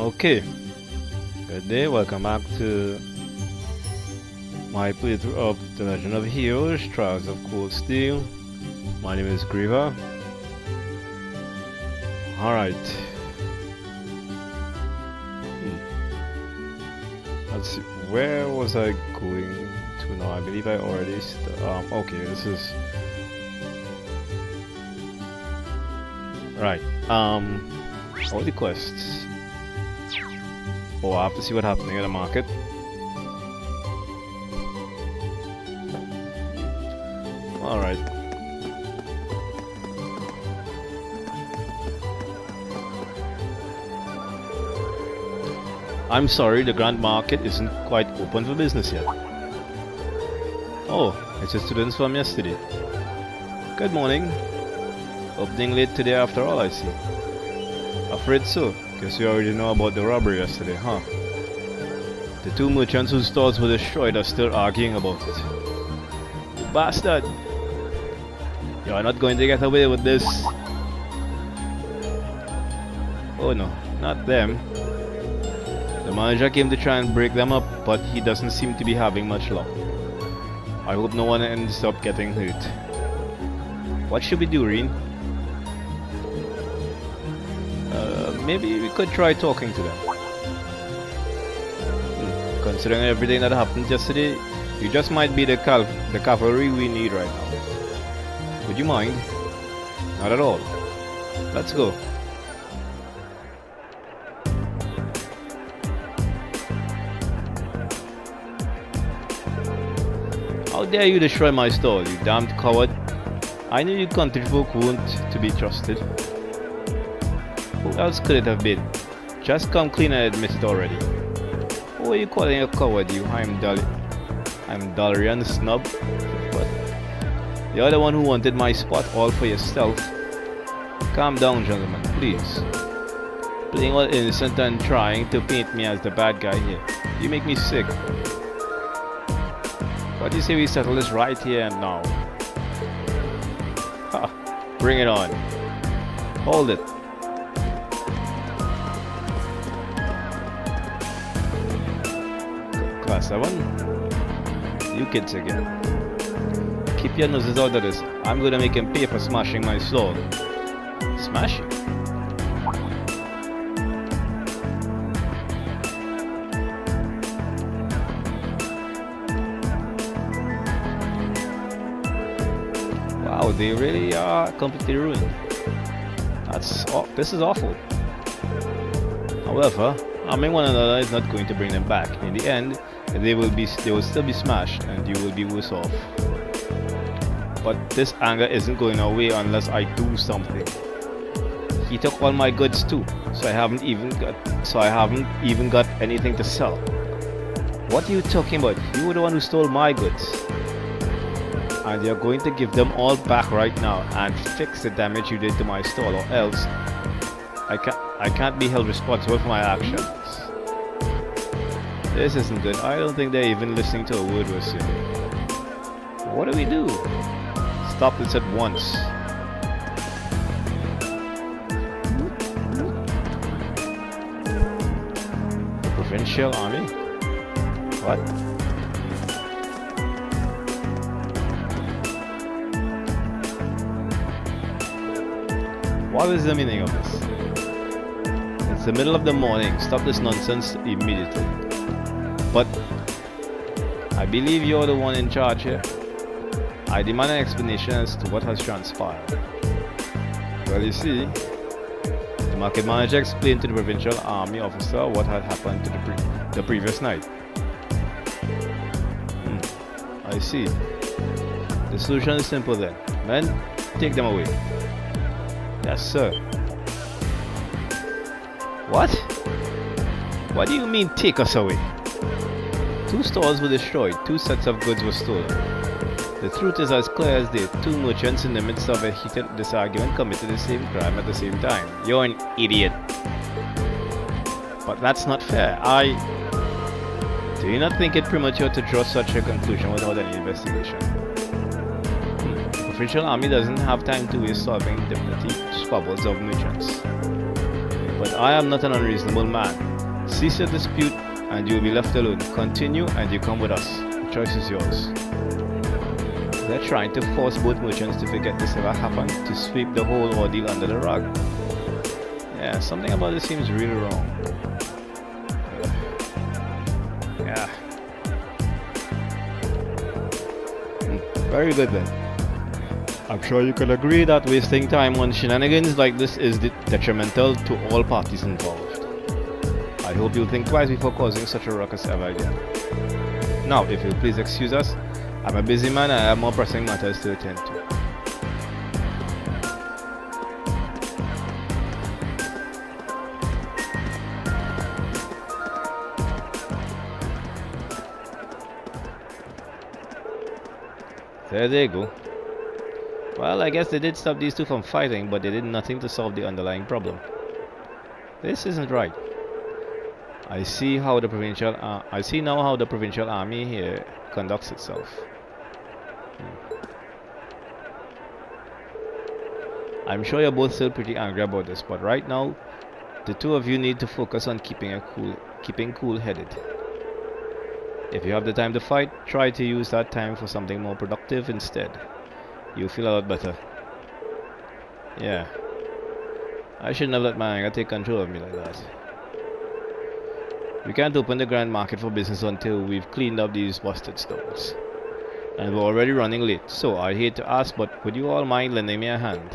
Okay, good day, welcome back to my playthrough of The Legend of Heroes, Trials of Cold Steel. My name is Griever. Alright. Let's see, where was I going to now? I believe I already okay, this is... Right, all the quests. Oh, I have to see what's happening in the market. Alright. I'm sorry, the Grand Market isn't quite open for business yet. Oh, it's the students from yesterday. Good morning. Opening late today after all, I see. Afraid so. Guess you already know about the robbery yesterday, huh? The two merchants whose stores were destroyed are still arguing about it. You bastard! You are not going to get away with this. Oh no, not them. The manager came to try and break them up, but he doesn't seem to be having much luck. I hope no one ends up getting hurt. What should we do, Reen? Maybe we could try talking to them. Considering everything that happened yesterday, you just might be the cavalry we need right now. Would you mind? Not at all. Let's go. How dare you destroy my stall, you damned coward. I knew you country folk weren't to be trusted. Who else could it have been? Just come clean and admit it already. Who are you calling a coward, you Dalian snub? But you're the one who wanted my spot all for yourself. Calm down, gentlemen, please. Playing all innocent and trying to paint me as the bad guy here. You make me sick. What do you say we settle this right here and now? Ha! Bring it on. Hold it. Class 7? You kids again. Keep your noses out of this. I'm gonna make him pay for smashing my soul. Smash it? Wow, they really are completely ruined. This is awful. However, harming one another is not going to bring them back. In the end, they will still be smashed, and you will be worse off. But this anger isn't going away unless I do something. He took all my goods too, so I haven't even got anything to sell. What are you talking about? You were the one who stole my goods. And you're going to give them all back right now and fix the damage you did to my stall, or else I can't be held responsible for my actions. This isn't good. I don't think they're even listening to a word we're saying. What do we do? Stop this at once. The provincial army? What? What is the meaning of this? It's the middle of the morning. Stop this nonsense immediately. But I believe you're the one in charge here. I demand an explanation as to what has transpired. Well, you see, the market manager explained to the provincial army officer what had happened to the previous night. I see. The solution is simple then. Men, take them away. Yes, sir. What? What do you mean, take us away? 2 stores were destroyed, 2 sets of goods were stolen. The truth is as clear as day. 2 merchants in the midst of a heated disargument committed the same crime at the same time. You're an idiot. But that's not fair. Do you not think it premature to draw such a conclusion without any investigation? The provincial army doesn't have time to waste solving the petty squabbles of merchants. But I am not an unreasonable man. Cease your dispute and you will be left alone. Continue and you come with us. The choice is yours. They're trying to force both merchants to forget this ever happened, to sweep the whole ordeal under the rug. Yeah, something about this seems really wrong. Yeah. Very good then. I'm sure you can agree that wasting time on shenanigans like this is detrimental to all parties involved. I hope you'll think twice before causing such a ruckus ever again. Now, if you'll please excuse us, I'm a busy man and I have more pressing matters to attend to. There they go. Well, I guess they did stop these two from fighting, but they did nothing to solve the underlying problem. This isn't right. I see now how the provincial army here conducts itself. I'm sure you're both still pretty angry about this, but right now, the two of you need to focus on keeping cool-headed. If you have the time to fight, try to use that time for something more productive instead. You'll feel a lot better. Yeah. I shouldn't have let my anger take control of me like that. We can't open the grand market for business until we've cleaned up these busted stalls. And we're already running late, so I hate to ask, but would you all mind lending me a hand?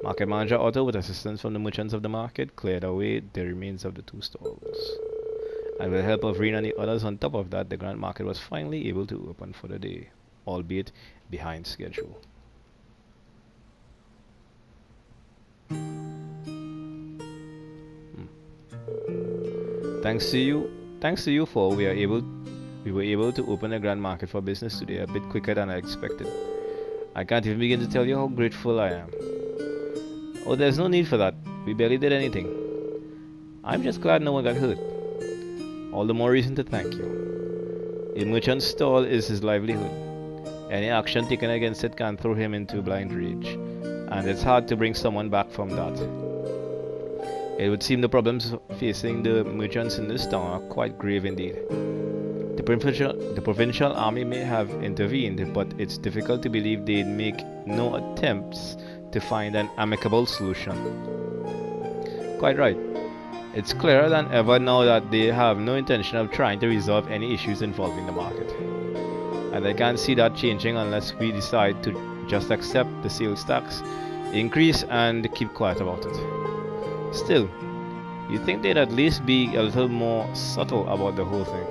Market Manager Otto, with assistance from the merchants of the market, cleared away the remains of the two stalls. And with the help of Reen and the others on top of that, the grand market was finally able to open for the day, albeit behind schedule. Thanks to you four, we were able to open the grand market for business today a bit quicker than I expected. I can't even begin to tell you how grateful I am. Oh, there's no need for that. We barely did anything. I'm just glad no one got hurt. All the more reason to thank you. A merchant's stall is his livelihood. Any action taken against it can throw him into blind rage, and it's hard to bring someone back from that. It would seem the problems facing the merchants in this town are quite grave indeed. The provincial army may have intervened, but it's difficult to believe they'd make no attempts to find an amicable solution. Quite right. It's clearer than ever now that they have no intention of trying to resolve any issues involving the market. And I can't see that changing unless we decide to just accept the sales tax increase and keep quiet about it. Still, you'd think they'd at least be a little more subtle about the whole thing.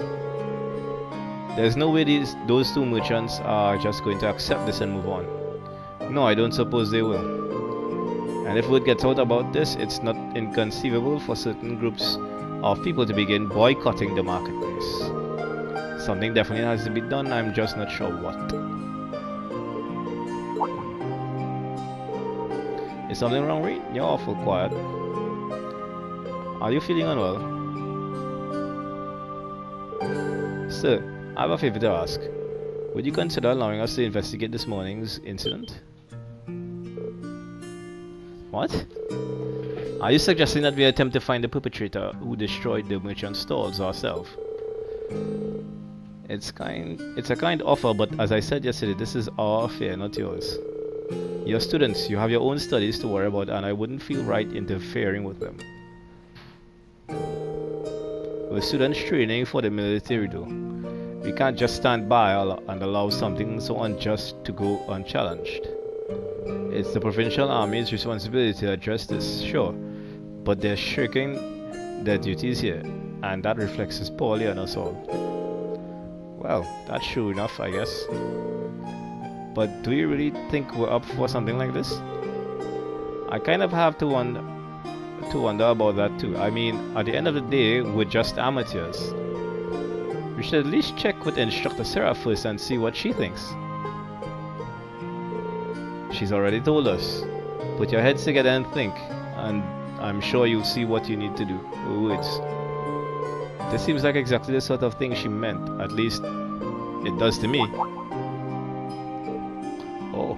There's no way those two merchants are just going to accept this and move on. No, I don't suppose they will. And if word gets out about this, it's not inconceivable for certain groups of people to begin boycotting the marketplace. Something definitely has to be done, I'm just not sure what. Is something wrong, Reed? You're awful quiet. Are you feeling unwell? Sir, I have a favor to ask. Would you consider allowing us to investigate this morning's incident? What? Are you suggesting that we attempt to find the perpetrator who destroyed the merchant stalls ourselves? It's a kind offer, but as I said yesterday, this is our affair, not yours. You're students, you have your own studies to worry about, and I wouldn't feel right interfering with them. We're students training for the military though. We can't just stand by and allow something so unjust to go unchallenged. It's the provincial army's responsibility to address this, sure, but they're shirking their duties here, and that reflects poorly on us all. Well, that's true enough, I guess. But do you really think we're up for something like this? I kind of have to wonder about that too. I mean, at the end of the day, we're just amateurs. We should at least check with Instructor Sarah first and see what she thinks. She's already told us. Put your heads together and think, and I'm sure you'll see what you need to do. Words. This seems like exactly the sort of thing she meant. At least, it does to me. Oh.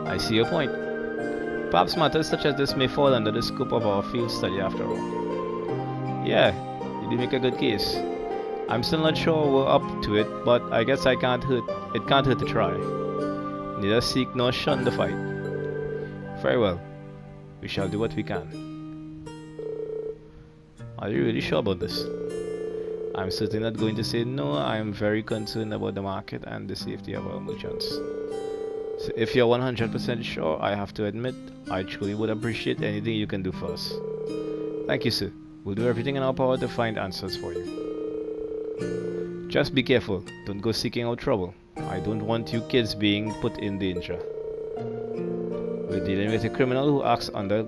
I I see your point. Perhaps matters such as this may fall under the scope of our field study after all. Yeah, you do make a good case. I'm still not sure we're up to it, but I guess it can't hurt to try. Neither seek nor shun the fight. Very well. We shall do what we can. Are you really sure about this? I'm certainly not going to say no. I am very concerned about the market and the safety of our merchants. So if you're 100% sure, I have to admit, I truly would appreciate anything you can do for us. Thank you, sir. We'll do everything in our power to find answers for you. Just be careful. Don't go seeking out trouble. I don't want you kids being put in danger. We're dealing with a criminal who acts under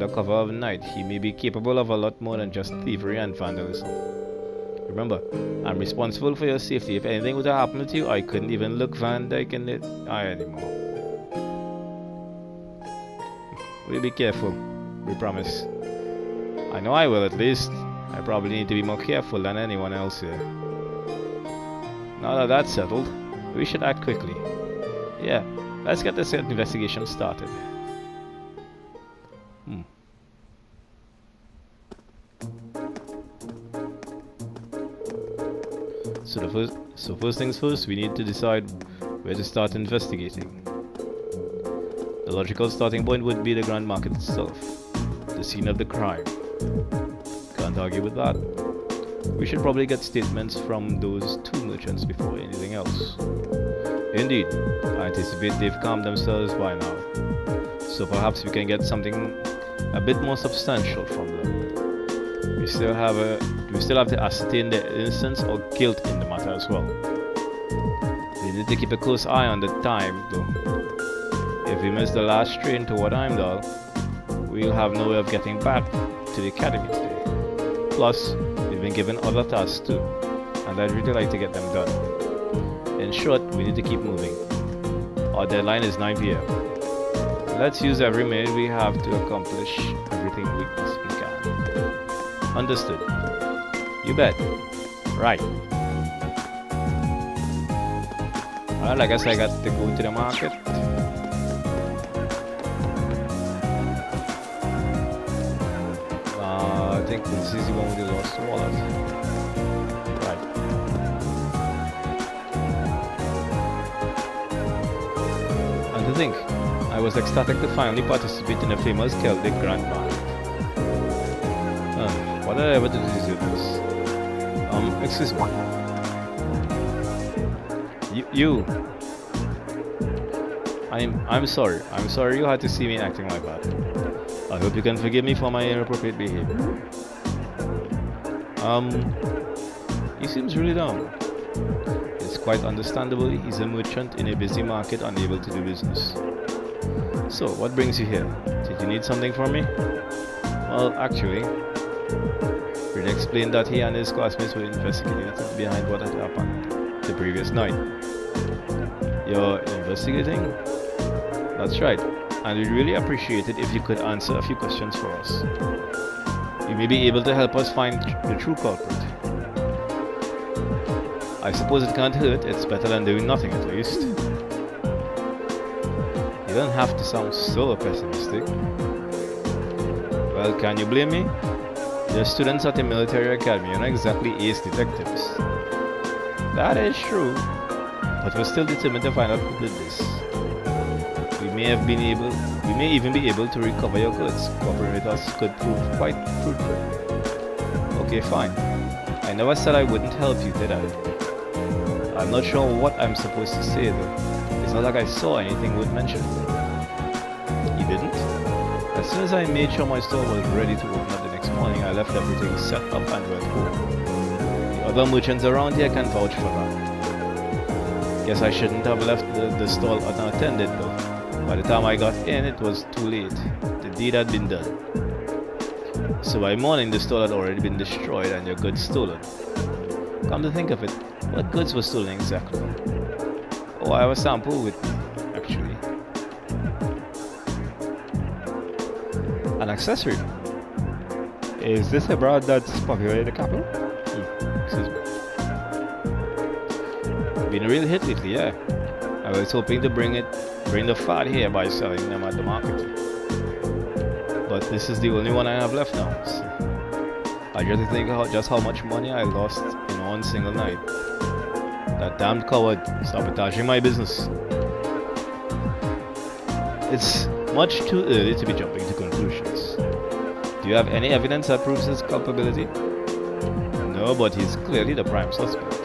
cover of night. He may be capable of a lot more than just thievery and vandalism. Remember, I'm responsible for your safety. If anything would have happened to you, I couldn't even look Van Dyke in the eye anymore. We'll be careful. We promise. I know I will, at least. I probably need to be more careful than anyone else here. Now that that's settled, we should act quickly. Yeah, let's get this investigation started. So first things first, we need to decide where to start investigating. The logical starting point would be the Grand Market itself, the scene of the crime. Can't argue with that. We should probably get statements from those two merchants before anything else. Indeed, I anticipate they've calmed themselves by now, so perhaps we can get something a bit more substantial from them. We still have to ascertain their innocence or guilt in the matter as well. We need to keep a close eye on the time, though. If we miss the last train toward Heimdall, we'll have no way of getting back to the academy today. Plus, we've been given other tasks too, and I'd really like to get them done. In short, we need to keep moving. Our deadline is 9 PM. Let's use every minute we have to accomplish everything we possibly can. Understood. You bet. Right. Well, I guess I got to go to the market. I think this is the one with the lost wallet. Right. And to think, I was ecstatic to finally participate in the famous Celtic Grand Market. What did I ever do to deserve this? Excuse me. You. I'm sorry. I'm sorry you had to see me acting like that. I hope you can forgive me for my inappropriate behavior. He seems really down. It's quite understandable. He's a merchant in a busy market, unable to do business. So, what brings you here? Did you need something from me? Well, actually, Reed explained that he and his classmates were investigating the truth behind what had happened the previous night. You're investigating? That's right, and we'd really appreciate it if you could answer a few questions for us. You may be able to help us find the true culprit. I suppose it can't hurt. It's better than doing nothing, at least. You don't have to sound so pessimistic. Well, can you blame me? You're students at the military academy. You're not exactly ace detectives. That is true, but we're still determined to find out who did this. We may even be able to recover your goods. Cooperating with us could prove quite fruitful. Okay, fine. I never said I wouldn't help you, did I? I'm not sure what I'm supposed to say though. It's not like I saw anything worth mentioning. You didn't? As soon as I made sure my store was ready to open up the next morning, I left everything set up and went home. The other merchants around here can vouch for that. Guess I shouldn't have left the stall unattended though. By the time I got in, it was too late. The deed had been done. So by morning, the stall had already been destroyed and your goods stolen. Come to think of it, what goods were stolen exactly? Oh, I have a sample with me, actually. An accessory? Is this a brand that's popular in the capital? Excuse me. Been a real hit lately, yeah. I was hoping to bring the fat here by selling them at the market. But this is the only one I have left now. So I just think just how much money I lost in one single night. That damned coward sabotaging my business. It's much too early to be jumping to conclusions. Do you have any evidence that proves his culpability? No, but he's clearly the prime suspect.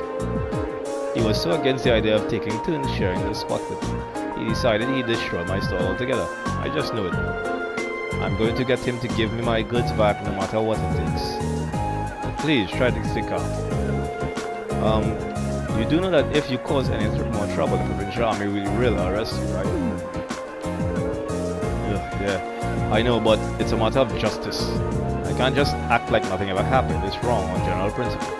He was so against the idea of taking turns sharing the spot with me. He decided he'd destroy my store altogether. I just know it. I'm going to get him to give me my goods back no matter what it takes. But please try to stick out. You do know that if you cause any more trouble, the provincial army will arrest you, right? Yeah, I know, but it's a matter of justice. I can't just act like nothing ever happened. It's wrong on general principle.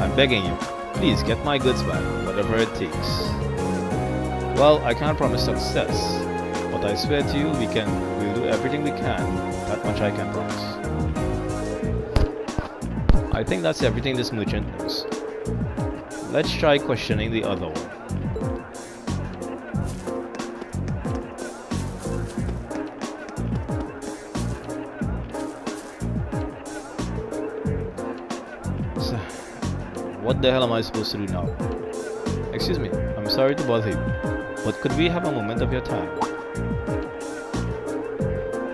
I'm begging you, please get my goods back, whatever it takes. Well, I can't promise success, but I swear to you, we'll do everything we can. That much I can promise. I think that's everything this merchant knows. Let's try questioning the other one. So, what the hell am I supposed to do now? Excuse me, I'm sorry to bother you, but could we have a moment of your time?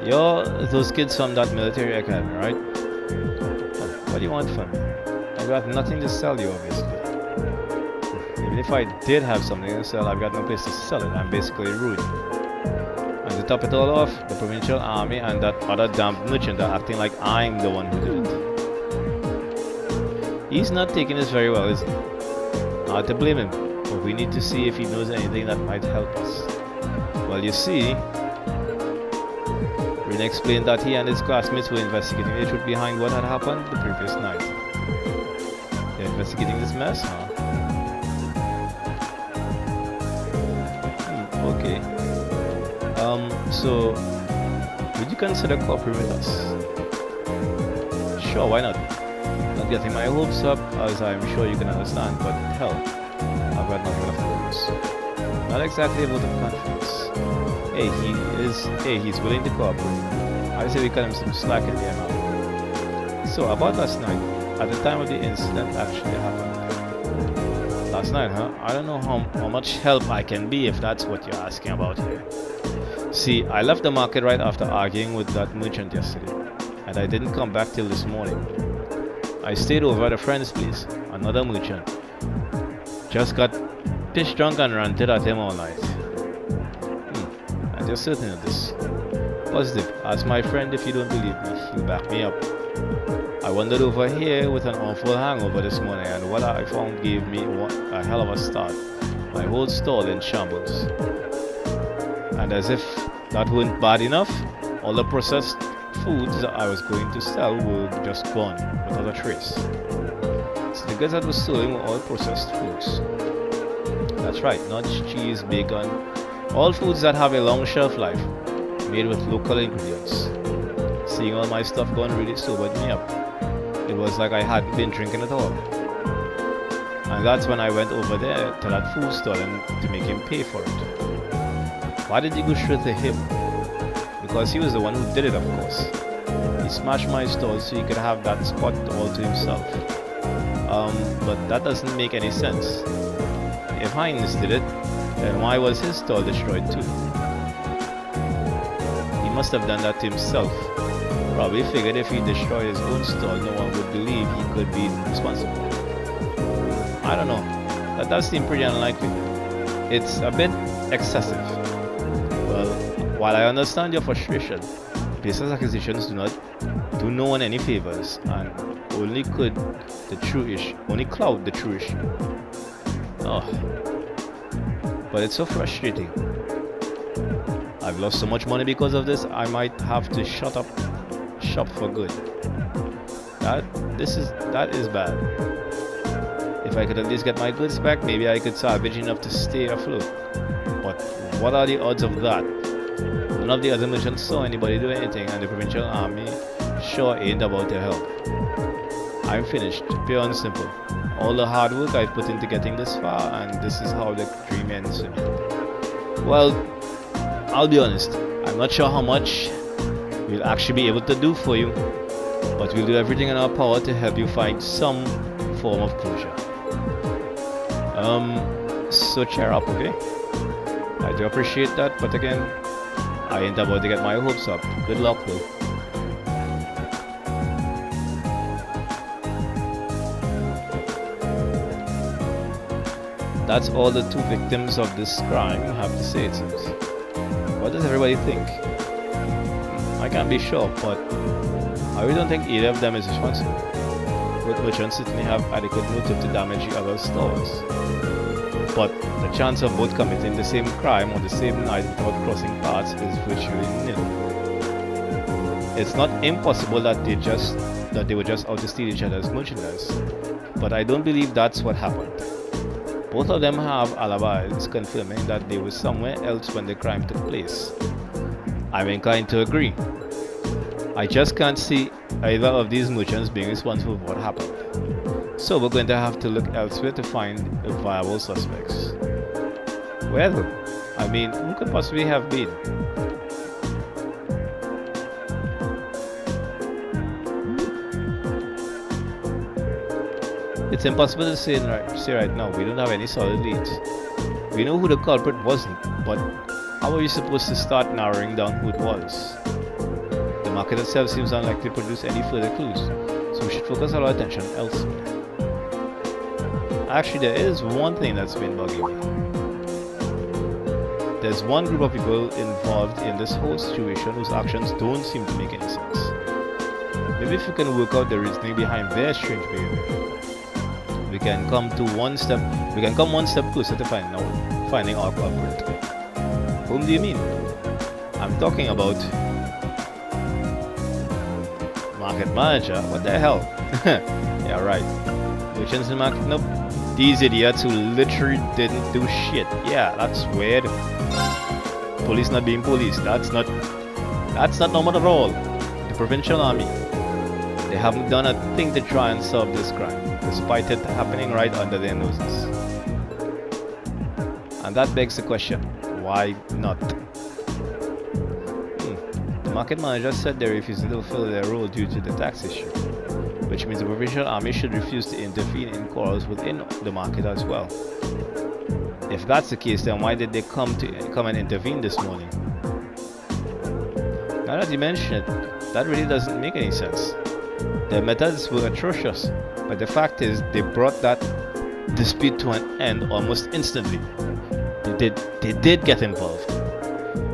You're those kids from that military academy, right? What do you want from me? I've got nothing to sell you, obviously. Even if I did have something to sell, I've got no place to sell it. I'm basically ruined. And to top it all off, the provincial army and that other damn merchant are acting like I'm the one who did it. He's not taking this very well, is he? Not to blame him, but we need to see if he knows anything that might help us. Well, you see, Rin explained that he and his classmates were investigating the truth behind what had happened the previous night. They're investigating this mess, huh? Okay. So, would you consider cooperating with us? Sure, why not? Not getting my hopes up, as I'm sure you can understand, but hell, I've got nothing left to lose. Not exactly a vote of confidence. He's willing to cooperate. I say we cut him some slack in the amount. So, about last night, at the time of the incident actually happened. Last night, huh? I don't know how much help I can be if that's what you're asking about here. See, I left the market right after arguing with that merchant yesterday, and I didn't come back till this morning. I stayed over at a friend's place, another merchant. Just got piss drunk and ranted at him all night. And you're certain of this? Positive. Ask my friend if you don't believe me. He'll back me up. I wandered over here with an awful hangover this morning, and what I found gave me a hell of a start. My whole stall in shambles. And as if that weren't bad enough, all the processed foods that I was going to sell were just gone, without a trace. So the goods that was selling were all processed foods. That's right, nuts, cheese, bacon, all foods that have a long shelf life, made with local ingredients. Seeing all my stuff gone really sobered me up. It was like I hadn't been drinking at all. And that's when I went over there to that food stall and to make him pay for it. Why did you go straight to him? Because he was the one who did it, of course. He smashed my stall so he could have that spot all to himself. But that doesn't make any sense. If Heinz did it, then why was his stall destroyed too? He must have done that to himself. Probably figured if he destroyed his own stall, no one would believe he could be responsible. I don't know. That does seem pretty unlikely. It's a bit excessive. Well, while I understand your frustration, baseless accusations do no one any favors and only cloud the true issue. Oh, but it's so frustrating. I've lost so much money because of this. I might have to shut up shop for good. That is bad. If I could at least get my goods back, maybe I could salvage enough to stay afloat. But what are the odds of that? None of the other merchants saw anybody do anything, and the provincial army sure ain't about to help. I'm finished, pure and simple. all the hard work I've put into getting this far, and this is how the dream ends for me. Well, I'll be honest, I'm not sure how much we'll actually be able to do for you, but we'll do everything in our power to help you find some form of closure. So cheer up, okay? I do appreciate that, but again, I ain't about to get my hopes up. Good luck, though. That's all the two victims of this crime have to say, it seems. What does everybody think? I can't be sure, but I really don't think either of them is responsible. Both merchants certainly have adequate motive to damage the other's stores. But the chance of both committing the same crime on the same night without crossing paths is virtually nil. It's not impossible that they were just out to steal each other's merchandise, but I don't believe that's what happened. Both of them have alibis confirming that they were somewhere else when the crime took place. I'm inclined to agree. I just can't see either of these merchants being responsible for what happened. So we're going to have to look elsewhere to find viable suspects. Where though? I mean, who could possibly have been? It's impossible to say right now. We don't have any solid leads. We know who the culprit wasn't, but how are you supposed to start narrowing down who it was? The market itself seems unlikely to produce any further clues, so we should focus our attention elsewhere. Actually, there is one thing that's been bugging me. There's one group of people involved in this whole situation whose actions don't seem to make any sense. Maybe if we can work out the reasoning behind their strange behavior, we can come one step closer to finding our culprit. Whom do you mean? I'm talking about market manager. What the hell? Yeah, right. Merchants in market. Nope. These idiots who literally didn't do shit. Yeah, that's weird. Police not being police. That's not normal at all. The provincial army. They haven't done a thing to try and solve this crime, despite it happening right under their noses. And that begs the question, why not? The market manager said they're refusing to fulfill their role due to the tax issue, which means the provincial army should refuse to intervene in quarrels within the market as well. If that's the case, then why did they come and intervene this morning? Now that you mention it, that really doesn't make any sense. Their methods were atrocious, but the fact is they brought that dispute to an end almost instantly. They did get involved.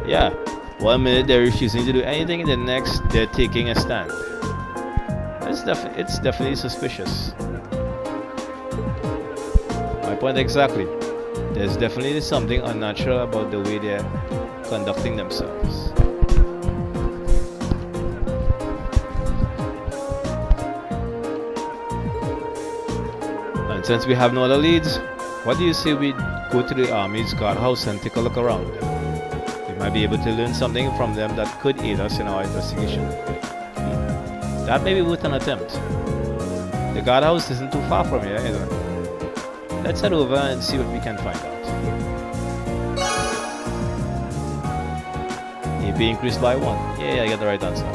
Yeah, one minute they're refusing to do anything, and the next they're taking a stand. It's definitely suspicious. My point exactly. There's definitely something unnatural about the way they're conducting themselves. And since we have no other leads, what do you say we go to the army's guardhouse and take a look around? We might be able to learn something from them that could aid us in our investigation. That may be worth an attempt. The guardhouse isn't too far from here either. Let's head over and see what we can find out. AP increased by 1. Yeah, I get the right answer.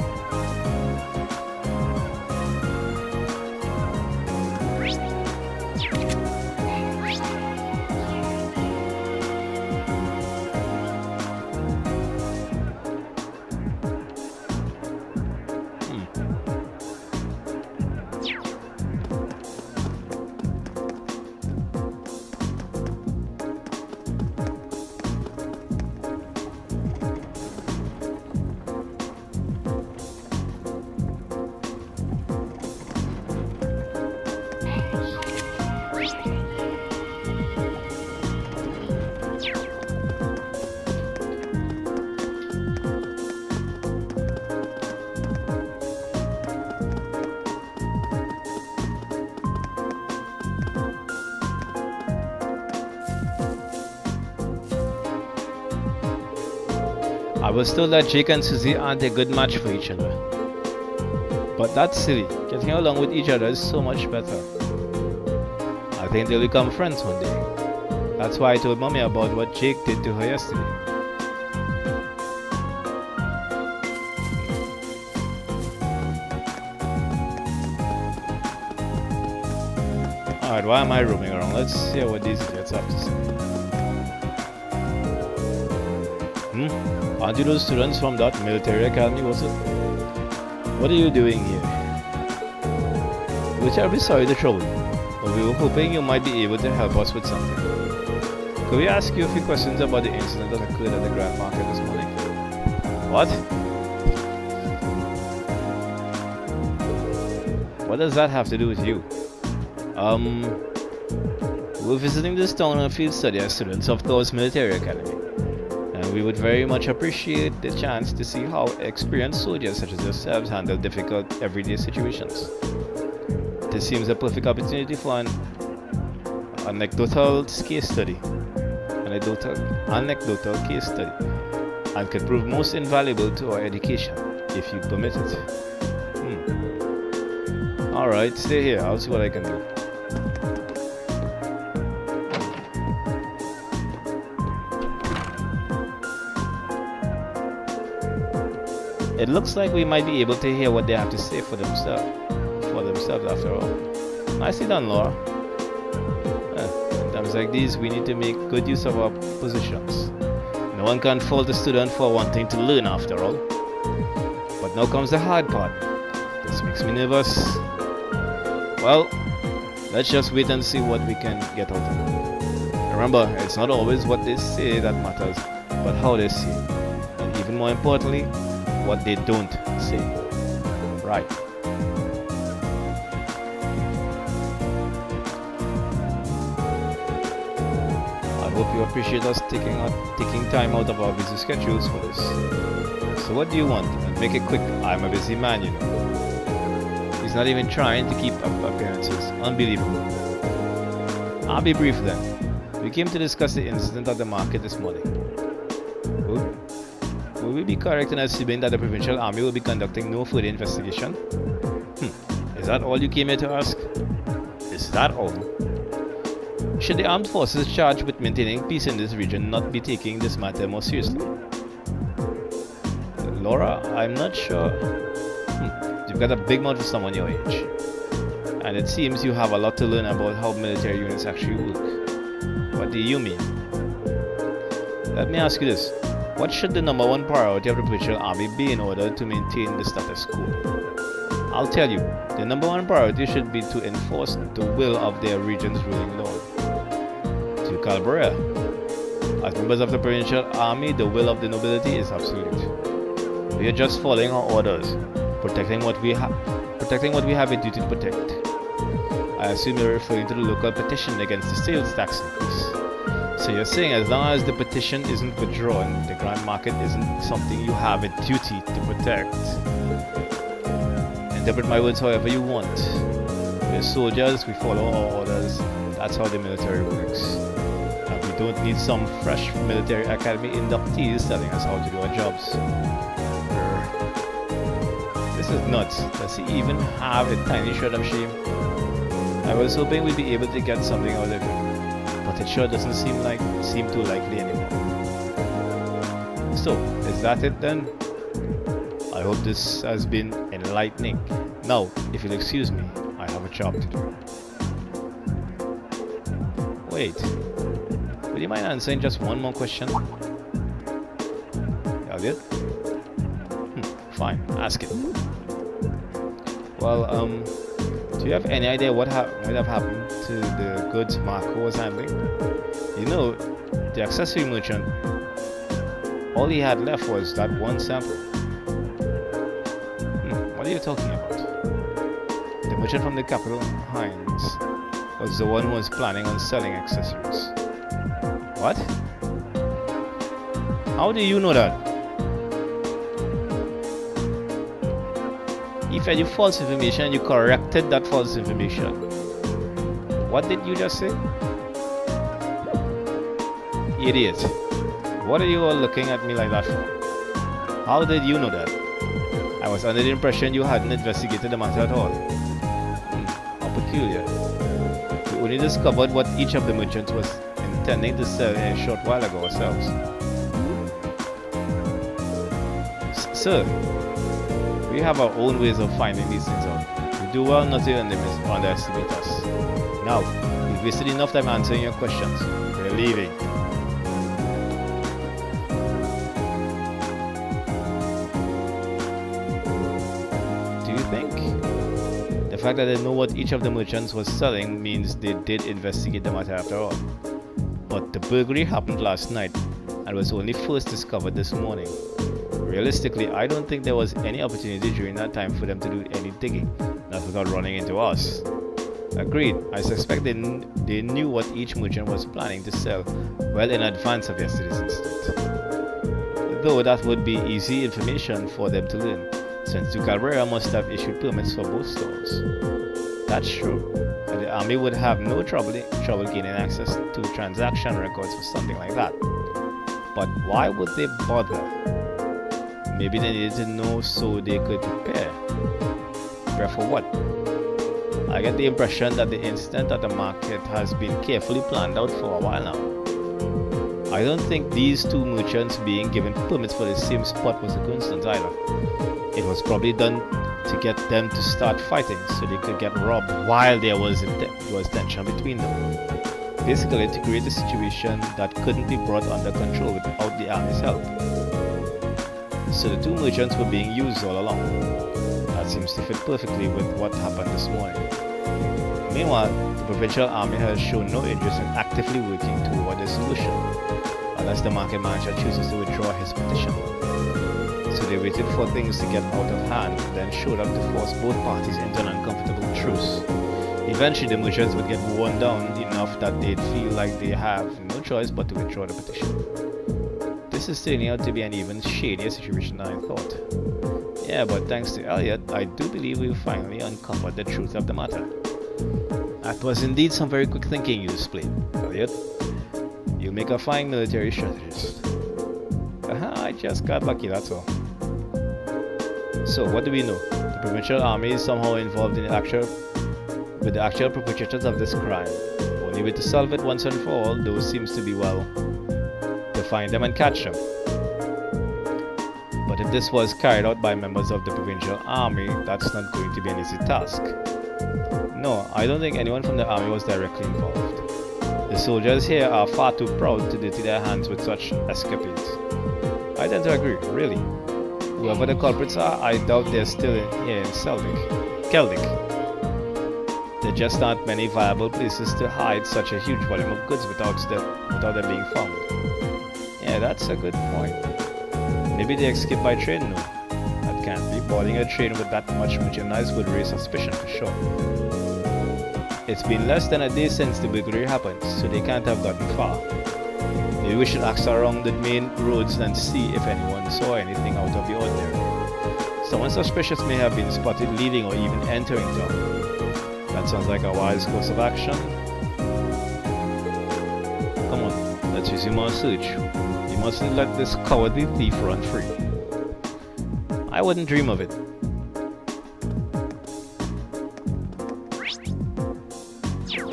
I was told that Jake and Susie aren't a good match for each other. But that's silly. Getting along with each other is so much better. I think they'll become friends one day. That's why I told Mommy about what Jake did to her yesterday. Alright, why am I roaming around? Let's hear what these idiots have to say. Aren't you those students from that military academy, was it? What are you doing here? We're terribly sorry to trouble you, but we were hoping you might be able to help us with something. Could we ask you a few questions about the incident that occurred at the Grand Market this morning? What? What does that have to do with you? We're visiting this town on a field study as students of Thor's Military Academy, and we would very much appreciate the chance to see how experienced soldiers such as yourselves handle difficult everyday situations. This seems a perfect opportunity for an anecdotal case study, and could prove most invaluable to our education, if you permit it. Alright, stay here, I'll see what I can do. It looks like we might be able to hear what they have to say for themselves after all. Nicely done, Laura. In times like these, we need to make good use of our positions. No one can fault a student for wanting to learn after all. But now comes the hard part. This makes me nervous. Well, let's just wait and see what we can get out of it. Remember, it's not always what they say that matters, but how they say it. And even more importantly, what they don't say. Right. I hope you appreciate us taking time out of our busy schedules for this. So what do you want? And make it quick. I'm a busy man, you know. He's not even trying to keep up appearances. Unbelievable. I'll be brief then. We came to discuss the incident at the market this morning. Will we be correct in assuming that the provincial army will be conducting no further investigation? Is that all you came here to ask? Is that all? Should the armed forces charged with maintaining peace in this region not be taking this matter more seriously? Laura, I'm not sure. You've got a big mouth for someone your age. And it seems you have a lot to learn about how military units actually work. What do you mean? Let me ask you this. What should the number one priority of the provincial army be in order to maintain the status quo? I'll tell you, the number one priority should be to enforce the will of their region's ruling lord. To Calabria, as members of the provincial army, the will of the nobility is absolute. We are just following our orders, protecting what we have a duty to protect. I assume you're referring to the local petition against the sales tax increase. So you're saying as long as the petition isn't withdrawn, the Grand Market isn't something you have a duty to protect. Interpret my words however you want. We're soldiers, we follow our orders. That's how the military works. And we don't need some fresh military academy inductees telling us how to do our jobs. This is nuts. Does he even have a tiny shred of shame? I was hoping we'd be able to get something out of him. But it sure doesn't seem too likely anymore. So, is that it then? I hope this has been enlightening. Now, if you'll excuse me, I have a job to do. Wait, would you mind answering just one more question? Elliot? Fine, ask it. Well, do you have any idea what might have happened to the goods Marco was handling? You know, the accessory merchant, all he had left was that one sample. What are you talking about? The merchant from the capital, Hines, was the one who was planning on selling accessories. What? How do you know that? He fed you false information and you corrected that false information. What did you just say? Idiot. What are you all looking at me like that for? How did you know that? I was under the impression you hadn't investigated the matter at all. How peculiar. The only discovered what each of the merchants was intending to sell a short while ago ourselves. Sir, we have our own ways of finding these things out. We do well not to underestimate us. Now, we've wasted enough time answering your questions. We're leaving. Do you think? The fact that they know what each of the merchants was selling means they did investigate the matter after all. But the burglary happened last night and was only first discovered this morning. Realistically, I don't think there was any opportunity during that time for them to do any digging, not without running into us. Agreed. I suspect they knew what each merchant was planning to sell well in advance of yesterday's incident. Though that would be easy information for them to learn, since the Cabrera must have issued permits for both stores. That's true, and the army would have no trouble gaining access to transaction records for something like that. But why would they bother? Maybe they needed to know so they could prepare. Prepare for what? I get the impression that the incident at the market has been carefully planned out for a while now. I don't think these two merchants being given permits for the same spot was a coincidence either. It was probably done to get them to start fighting so they could get robbed while there was tension between them. Basically to create a situation that couldn't be brought under control without the army's help. So the two merchants were being used all along. That seems to fit perfectly with what happened this morning. Meanwhile, the provincial army has shown no interest in actively working toward a solution, unless the market manager chooses to withdraw his petition. So they waited for things to get out of hand, then showed up to force both parties into an uncomfortable truce. Eventually the merchants would get worn down enough that they'd feel like they have no choice but to withdraw the petition. This is turning out to be an even shadier situation than I thought. Yeah, but thanks to Elliot, I do believe we've finally uncovered the truth of the matter. That was indeed some very quick thinking you displayed, Elliot. You'll make a fine military strategist. I just got lucky, that's all. So, what do we know? The provincial army is somehow involved in the actual perpetrators of this crime. Only way to solve it once and for all, though, seems to be, well, to find them and catch them. But if this was carried out by members of the provincial army, that's not going to be an easy task. No, I don't think anyone from the army was directly involved. The soldiers here are far too proud to dirty their hands with such escapades. I tend to agree, really. Whoever the culprits are, I doubt they're still here in Keldic. There just aren't many viable places to hide such a huge volume of goods without them being found. Yeah, that's a good point. Maybe they escaped by train, no. That can't be. Boarding a train with that much merchandise would raise suspicion for sure. It's been less than a day since the burglary happened, so they can't have gotten far. Maybe we should ask around the main roads and see if anyone saw anything out of the ordinary. Someone suspicious may have been spotted leaving or even entering town. That sounds like a wise course of action. Come on, let's resume our search. You mustn't let this cowardly thief run free. I wouldn't dream of it.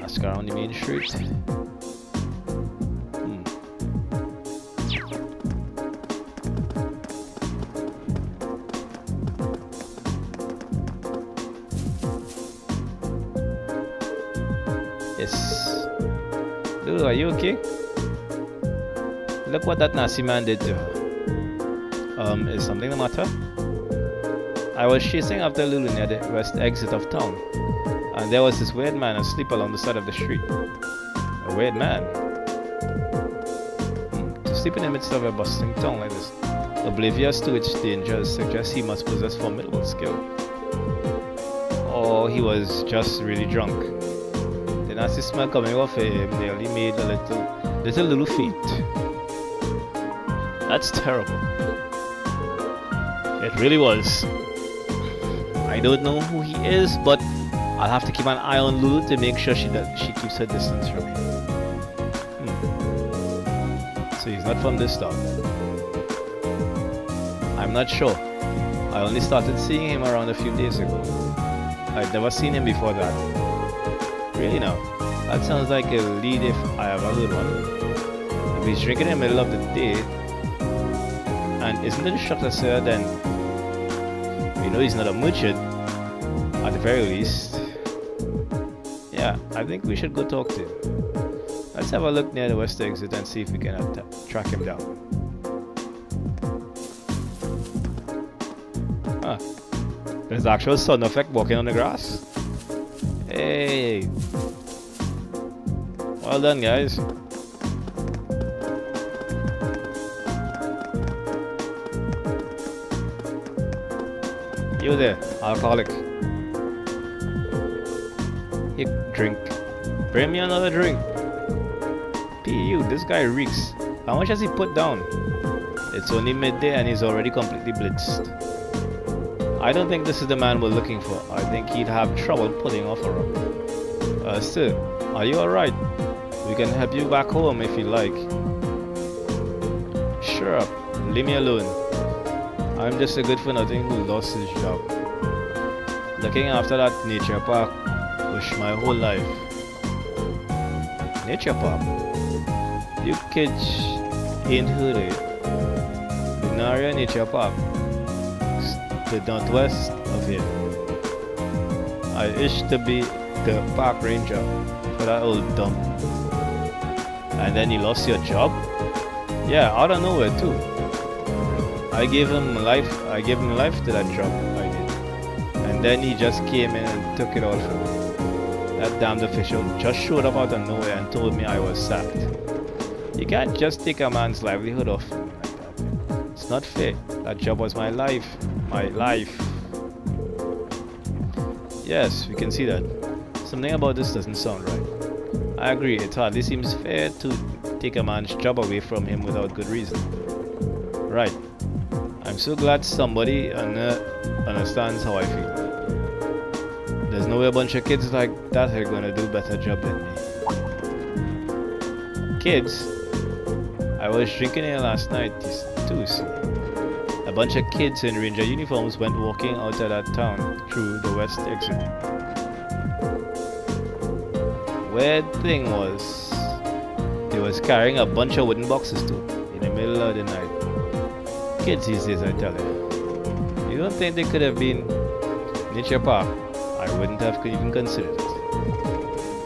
Ask around the main street. Yes. Lulu, are you okay? Look what that nasty man did to her. Is something the matter? I was chasing after Lulu near the west exit of town, and there was this weird man asleep along the side of the street. A weird man? To sleep in the midst of a bustling town like this, oblivious to its dangers, suggests he must possess formidable skill. Or he was just really drunk. The nasty smell coming off him nearly made a little Lulu faint. That's terrible. It really was. I don't know who he is, but I'll have to keep an eye on Lulu to make sure she keeps her distance from him. So he's not from this town. I'm not sure. I only started seeing him around a few days ago. I'd never seen him before that. Really now. That sounds like a lead if I ever heard one. If he's drinking in the middle of the day and isn't the instructor sir, then we know he's not a merchant at the very least. Yeah, I think we should go talk to him. Let's have a look near the west exit and see if we can track him down. Huh. There's actual sun effect walking on the grass. Hey. Well done, guys. You there, alcoholic. You drink. Bring me another drink. P.U. This guy reeks. How much has he put down? It's only midday and he's already completely blitzed. I don't think this is the man we're looking for. I think he'd have trouble pulling off a run. Sir, are you alright? We can help you back home if you like. Shut up. Leave me alone. I'm just a good-for-nothing who lost his job. Looking after that nature park was my whole life. Nature park? You kids ain't heard it. Lunaria Nature Park, the northwest of here. I used to be the park ranger for that old dump. And then you lost your job? Yeah, out of nowhere too. I gave him life to that job I did. And then he just came in and took it all from me. That damned official just showed up out of nowhere and told me I was sacked. You can't just take a man's livelihood off him like that. It's not fair. That job was my life. My life. Yes, we can see that. Something about this doesn't sound right. I agree, it hardly seems fair to take a man's job away from him without good reason. Right. I'm so glad somebody understands how I feel. There's no way a bunch of kids like that are gonna do a better job than me. Kids? I was drinking here last night too, see. A bunch of kids in ranger uniforms went walking out of that town through the west exit. Weird thing was, they was carrying a bunch of wooden boxes too, in the middle of the night. Kids these days, I tell you. You don't think they could have been nature park? I wouldn't have even considered it.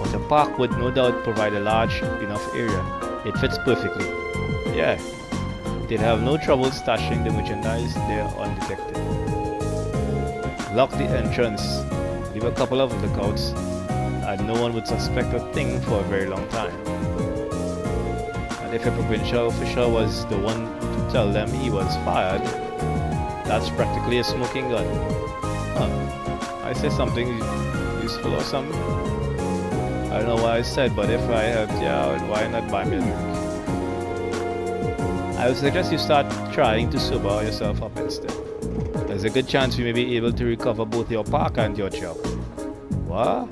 But a park would no doubt provide a large enough area. It fits perfectly. Yeah, they'd have no trouble stashing the merchandise there undetected. Lock the entrance, leave a couple of lookouts, and no one would suspect a thing for a very long time. And if a provincial official was the one to tell them he was fired, that's practically a smoking gun. Huh, I said something useful or something? I don't know what I said, but if I helped you out, why not buy me a drink? I would suggest you start trying to sober yourself up instead. There's a good chance we may be able to recover both your park and your job. What?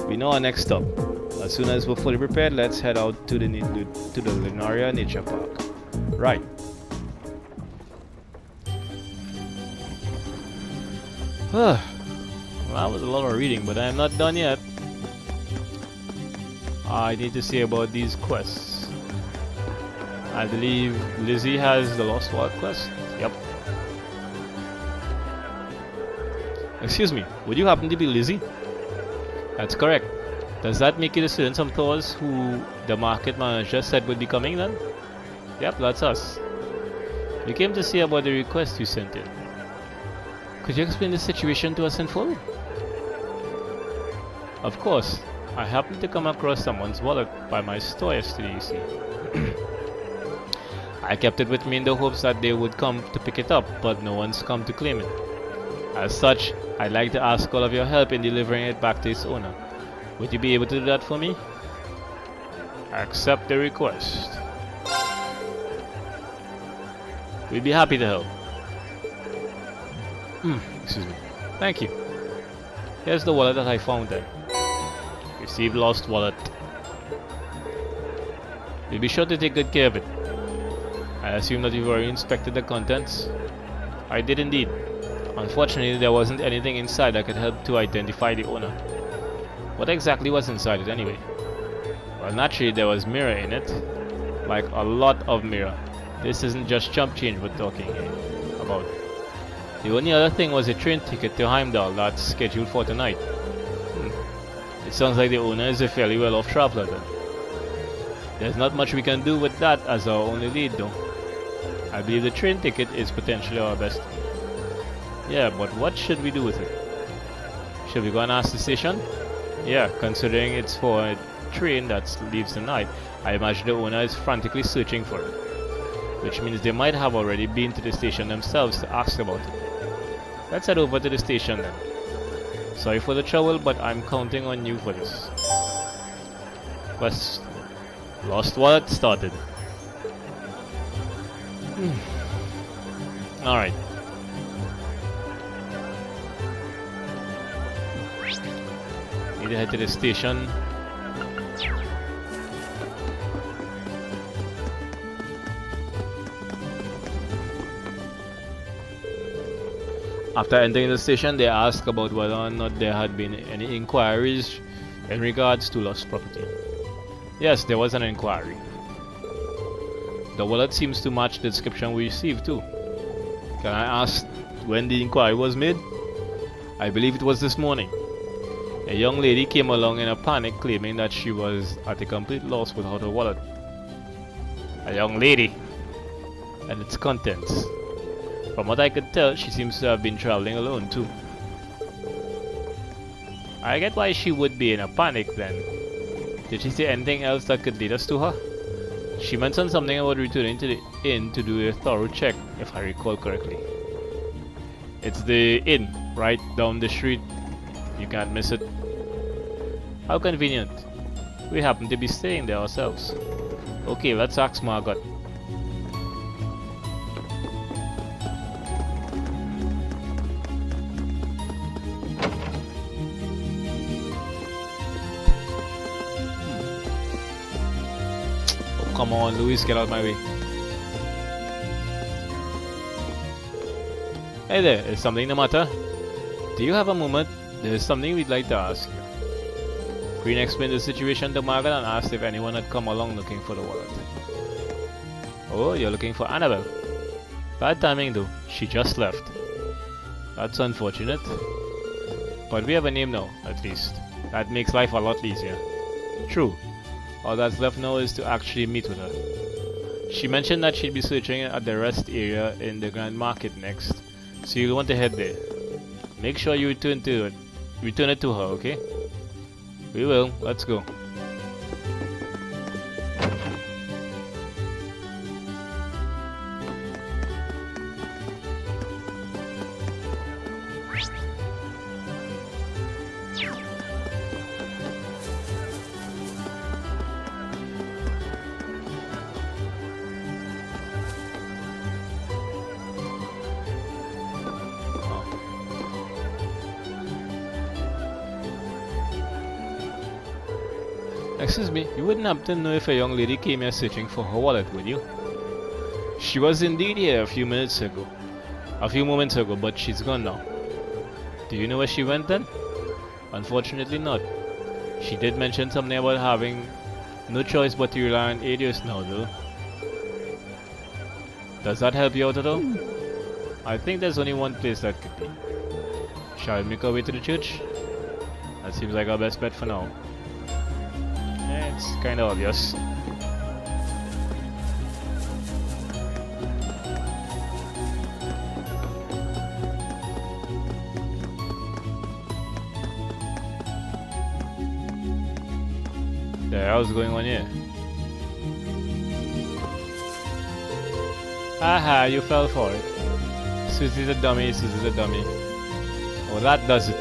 We know our next stop. As soon as we're fully prepared, let's head out to the Lunaria Nature Park. Right. Well, that was a lot of reading, but I'm not done yet. I need to see about these quests. I believe Lizzie has the Lost Wallet quest. Yep. Excuse me, would you happen to be Lizzie? That's correct. Does that make you the student of Thor's who the market manager said would be coming then? Yep, that's us. We came to see about the request you sent in. Could you explain the situation to us in full? Of course. I happened to come across someone's wallet by my store yesterday, you see. I kept it with me in the hopes that they would come to pick it up, but no one's come to claim it. As such, I'd like to ask all of your help in delivering it back to its owner. Would you be able to do that for me? Accept the request. We'd be happy to help. Excuse me. Thank you. Here's the wallet that I found then. Received lost wallet. We'll be sure to take good care of it. I assume that you've already inspected the contents? I did indeed. Unfortunately, there wasn't anything inside that could help to identify the owner. What exactly was inside it anyway? Well, naturally there was mirror in it. Like a lot of mirror. This isn't just chump change we're talking about. The only other thing was a train ticket to Heimdall that's scheduled for tonight. It sounds like the owner is a fairly well-off traveler then. There's not much we can do with that as our only lead though. I believe the train ticket is potentially our best. Yeah, but what should we do with it? Should we go and ask the station? Yeah, considering it's for a train that leaves tonight, I imagine the owner is frantically searching for it. Which means they might have already been to the station themselves to ask about it. Let's head over to the station then. Sorry for the trouble, but I'm counting on you for this. Quest lost wallet started. Alright. Need to head to the station. After entering the station, they asked about whether or not there had been any inquiries in regards to lost property. Yes, there was an inquiry. The wallet seems to match the description we received too. Can I ask when the inquiry was made? I believe it was this morning. A young lady came along in a panic claiming that she was at a complete loss without her wallet. A young lady and its contents. From what I could tell, she seems to have been traveling alone too. I get why she would be in a panic then. Did she say anything else that could lead us to her? She mentioned something about returning to the inn to do a thorough check, if I recall correctly. It's the inn, right down the street. You can't miss it. How convenient. We happen to be staying there ourselves. Okay, let's ask Margot. Come on, Louis, get out of my way. Hey there, is something the matter? Do you have a moment? There's something we'd like to ask you. Green explained the situation to Margaret and asked if anyone had come along looking for the wallet. Oh, you're looking for Annabelle. Bad timing though, she just left. That's unfortunate. But we have a name now, at least. That makes life a lot easier. True. All that's left now is to actually meet with her. She mentioned that she'd be searching at the rest area in the Grand Market next, so you'll want to head there. Make sure you return it to her, okay? We will. Let's go. Excuse me, you wouldn't happen to know if a young lady came here searching for her wallet, would you? She was indeed here a few moments ago, but she's gone now. Do you know where she went then? Unfortunately not. She did mention something about having no choice but to rely on Adios now though. Does that help you out at all? I think there's only one place that could be. Shall we make our way to the church? That seems like our best bet for now. It's kinda obvious. The hell's going on here? Haha, you fell for it. Susie's a dummy, Susie's a dummy. Oh, that does it.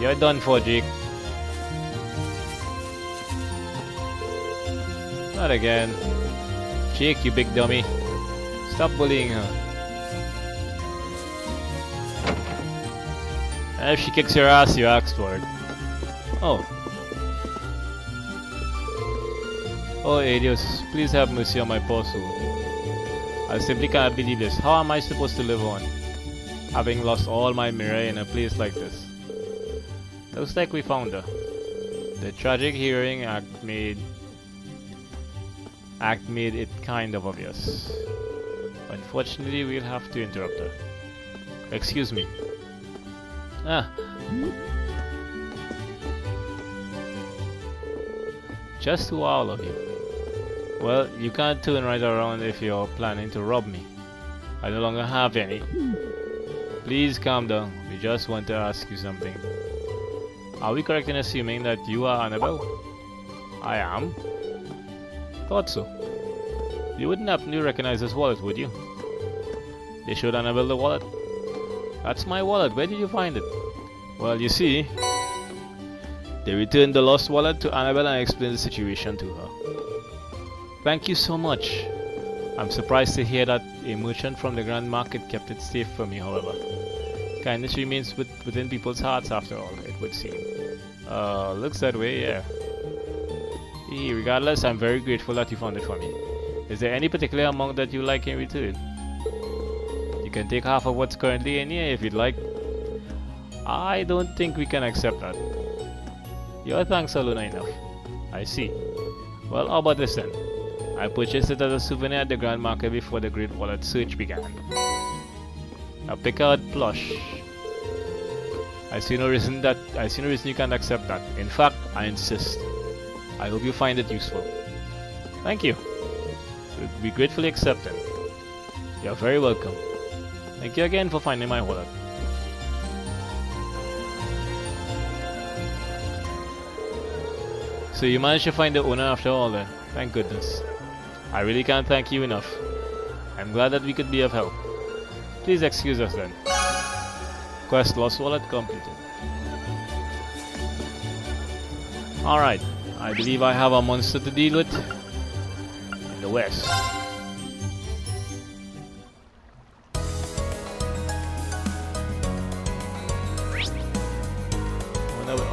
You're done for, Jake. Not again. Jake, you big dummy. Stop bullying her. And if she kicks your ass, you asked for it. Oh. Oh, Adios, please have mercy on my poor soul. I simply can't believe this. How am I supposed to live on? Having lost all my mirror in a place like this. Looks like we found her. The tragic hearing act made it kind of obvious. Unfortunately, we'll have to interrupt her. Excuse me. Just to all of you. Well, you can't turn right around if you're planning to rob me. I no longer have any. Please calm down. We just want to ask you something. Are we correct in assuming that you are Annabelle? I am. Thought so. You wouldn't happen to recognize this wallet, would you? They showed Annabelle the wallet. That's my wallet. Where did you find it? Well, you see, they returned the lost wallet to Annabelle and explained the situation to her. Thank you so much. I'm surprised to hear that a merchant from the Grand Market kept it safe for me, however. Kindness remains within people's hearts after all, it would seem. Looks that way, yeah. Regardless, I'm very grateful that you found it for me. Is there any particular amount that you like in return? You can take half of what's currently in here if you'd like. I don't think we can accept that. Your thanks alone are enough. I see. Well, how about this then? I purchased it as a souvenir at the Grand Market before the Great Wallet search began. A Picard plush. I see no reason you can't accept that. In fact, I insist. I hope you find it useful. Thank you. We gratefully accept it. You're very welcome. Thank you again for finding my wallet. So you managed to find the owner after all then. Thank goodness. I really can't thank you enough. I'm glad that we could be of help. Please excuse us then. Quest lost wallet completed. Alright, I believe I have a monster to deal with in the west.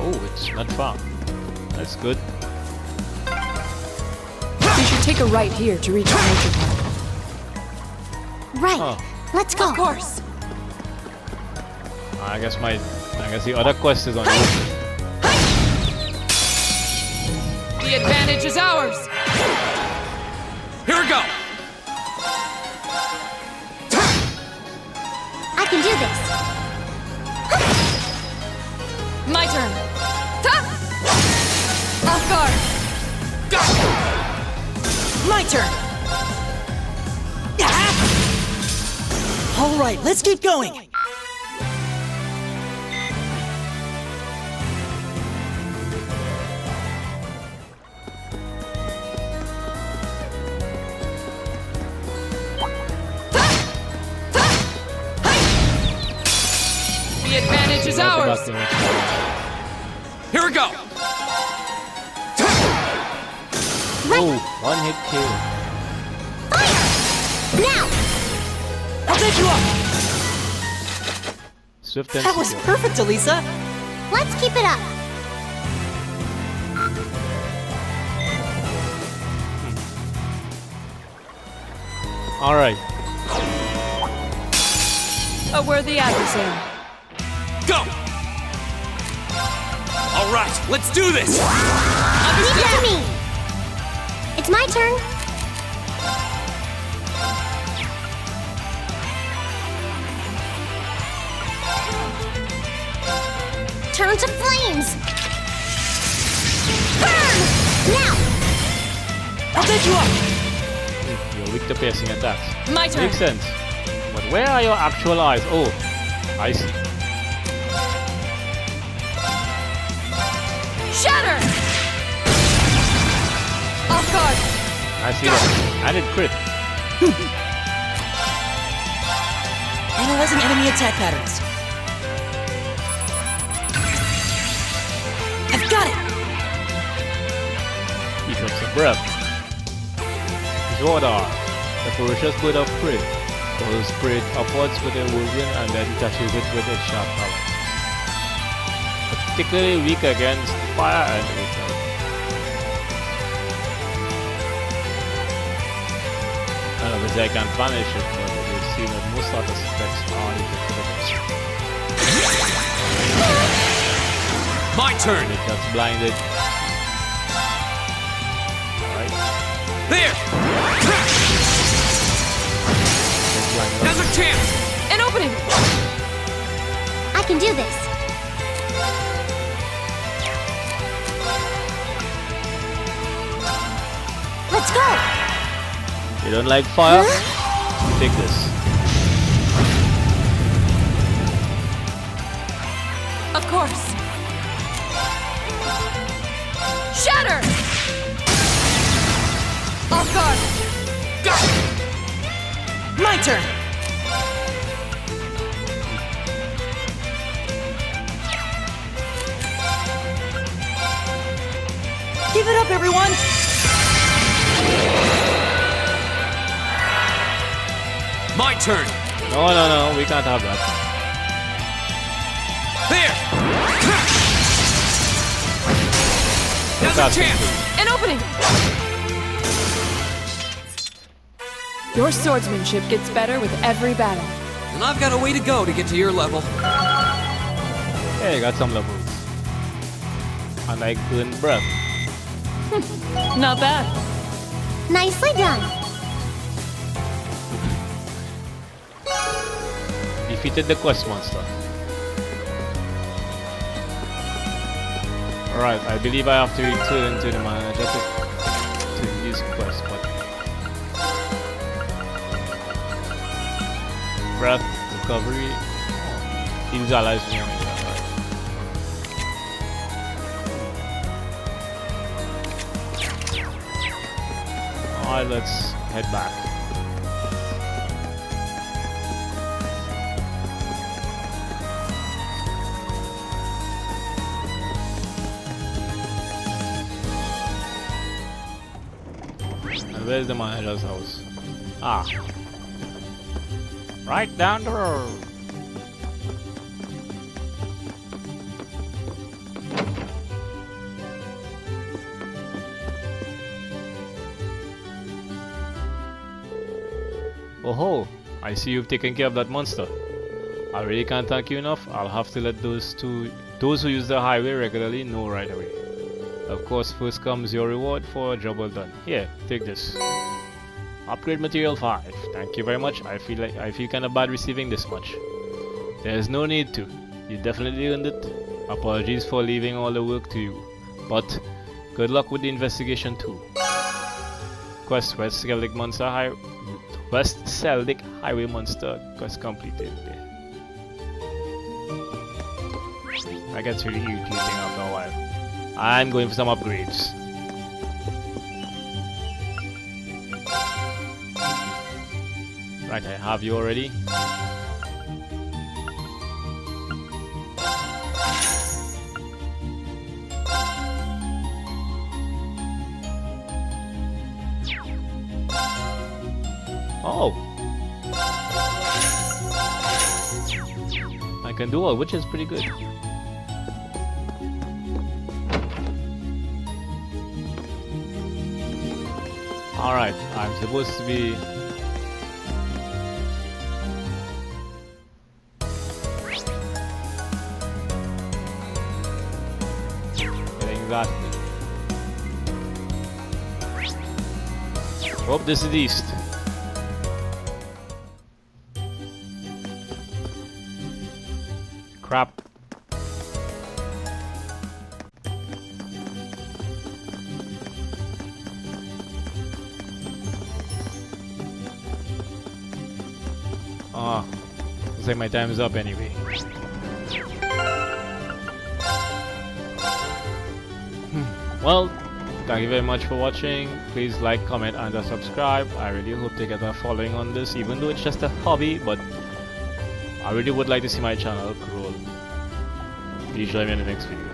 Oh, it's not far. That's good. We should take a right here to reach the nature park. Right. Oh. Let's go. Of course. I guess the other quest is on you. The advantage is ours. Here we go. I can do this. My turn. Off guard. My turn! All right, let's keep going! The advantage is ours. Here we go. Oh, one hit kill. Now! I'll take you up! Swift and That was secure. perfect, Elisa! Let's keep it up. Alright. A worthy adversary. Go. All right, let's do this. Leave it to me. It's my turn. Turn to flames. Burn! Now! I'll take you up! You're weak to piercing attacks. My turn. Makes sense. But where are your actual eyes? Oh, I see. Shatter! Off guard. I see that. And it crit. Analyzing enemy attack patterns. I've got it! He took some breath. Zordar, the ferocious bird of prey, follows prey upwards with a whirlwind and then touches it with its sharp talons. Particularly weak against fire and water. And obviously I can banish it, but it will seem that most other specs are effective. My turn. And it gets blinded. There! Now's our chance! An opening! I can do this. Let's go. You don't like fire? Take this. Of course. Shatter! Off guard! Got it! My turn. Give it up, everyone. My turn! No, we can't have that. There! Now's our chance! An opening! Your swordsmanship gets better with every battle. And I've got a way to go to get to your level. Yeah, you got some levels. I like doing breath. Not bad. Nicely done. Defeated the quest monster. Alright, I believe I have to return to the manager to use quest, but breath, recovery, heals allies from young. Alright, let's head back. And where's the manager's house? Ah. Right down the road. Oh ho! I see you've taken care of that monster. I really can't thank you enough. I'll have to let those who use the highway regularly know right away. Of course, first comes your reward for a job well done. Here, take this. Upgrade material 5. Thank you very much. I feel kind of bad receiving this much. There's no need to. You definitely earned it. Apologies for leaving all the work to you. But good luck with the investigation too. Quest West Celtic Highway Monster quest completed. That gets really irritating after a while. I'm going for some upgrades. Right, I have you already. Oh! I can do all, which is pretty good. Alright, I'm supposed to be... getting that. Oh, this is east. Crap. Ah, looks like my time is up anyway. Well, thank you very much for watching. Please like, comment, and subscribe. I really hope to get a following on this, even though it's just a hobby, but I really would like to see my channel grow. Please join me in the next video.